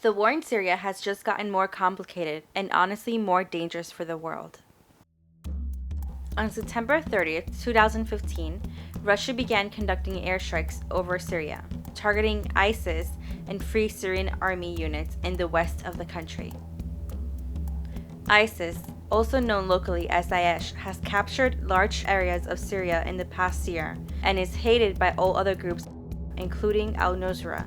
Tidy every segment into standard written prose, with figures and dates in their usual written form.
The war in Syria has just gotten more complicated and honestly more dangerous for the world. On September 30th, 2015, Russia began conducting airstrikes over Syria, targeting ISIS and Free Syrian Army units in the west of the country. ISIS, also known locally as Daesh, has captured large areas of Syria in the past year and is hated by all other groups, including Al-Nusra,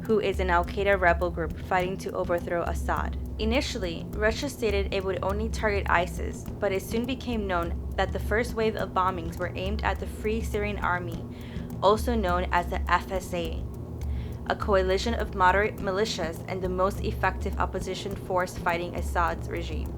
who is an Al-Qaeda rebel group fighting to overthrow Assad. Initially, Russia stated it would only target ISIS, but it soon became known that the first wave of bombings were aimed at the Free Syrian Army, also known as the FSA, a coalition of moderate militias and the most effective opposition force fighting Assad's regime.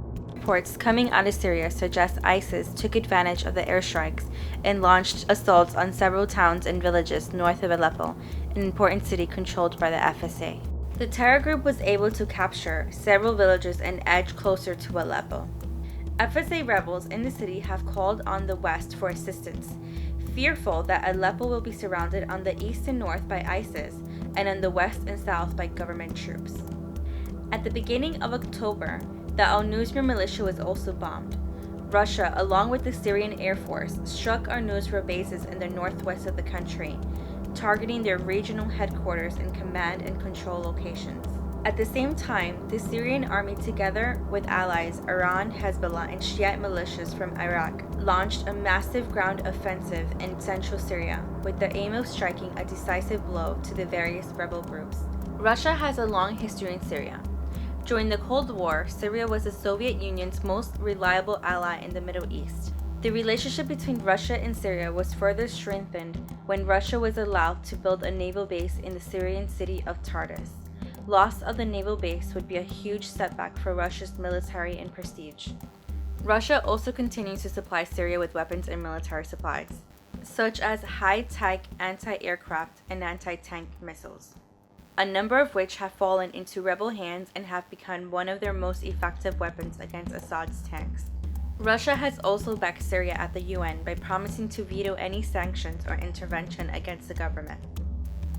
Reports coming out of Syria suggest ISIS took advantage of the airstrikes and launched assaults on several towns and villages north of Aleppo, an important city controlled by the FSA. The terror group was able to capture several villages and edge closer to Aleppo. FSA rebels in the city have called on the West for assistance, fearful that Aleppo will be surrounded on the east and north by ISIS and on the west and south by government troops. At the beginning of October, the Al-Nusra militia was also bombed. Russia, along with the Syrian Air Force, struck Al-Nusra bases in the northwest of the country, targeting their regional headquarters and command and control locations. At the same time, the Syrian army, together with allies Iran, Hezbollah, and Shiite militias from Iraq, launched a massive ground offensive in central Syria with the aim of striking a decisive blow to the various rebel groups. Russia has a long history in Syria. During the Cold War, Syria was the Soviet Union's most reliable ally in the Middle East. The relationship between Russia and Syria was further strengthened when Russia was allowed to build a naval base in the Syrian city of Tartus. Loss of the naval base would be a huge setback for Russia's military and prestige. Russia also continues to supply Syria with weapons and military supplies, such as high-tech anti-aircraft and anti-tank missiles, a number of which have fallen into rebel hands and have become one of their most effective weapons against Assad's tanks. Russia has also backed Syria at the UN by promising to veto any sanctions or intervention against the government.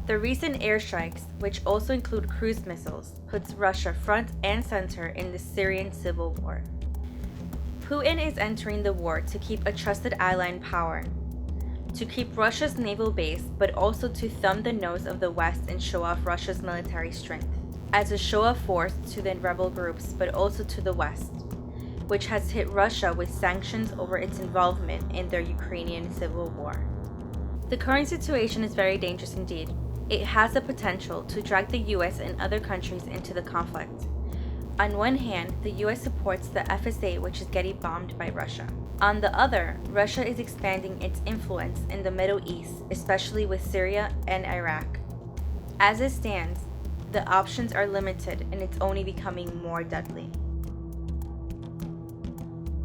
The recent airstrikes, which also include cruise missiles, puts Russia front and center in the Syrian civil war. Putin is entering the war to keep a trusted ally in power, to keep Russia's naval base, but also to thumb the nose of the West and show off Russia's military strength, as a show of force to the rebel groups, but also to the West, which has hit Russia with sanctions over its involvement in their Ukrainian civil war. The current situation is very dangerous indeed. It has the potential to drag the US and other countries into the conflict. On one hand, the US supports the FSA, which is getting bombed by Russia. On the other, Russia is expanding its influence in the Middle East, especially with Syria and Iraq. As it stands, the options are limited and it's only becoming more deadly.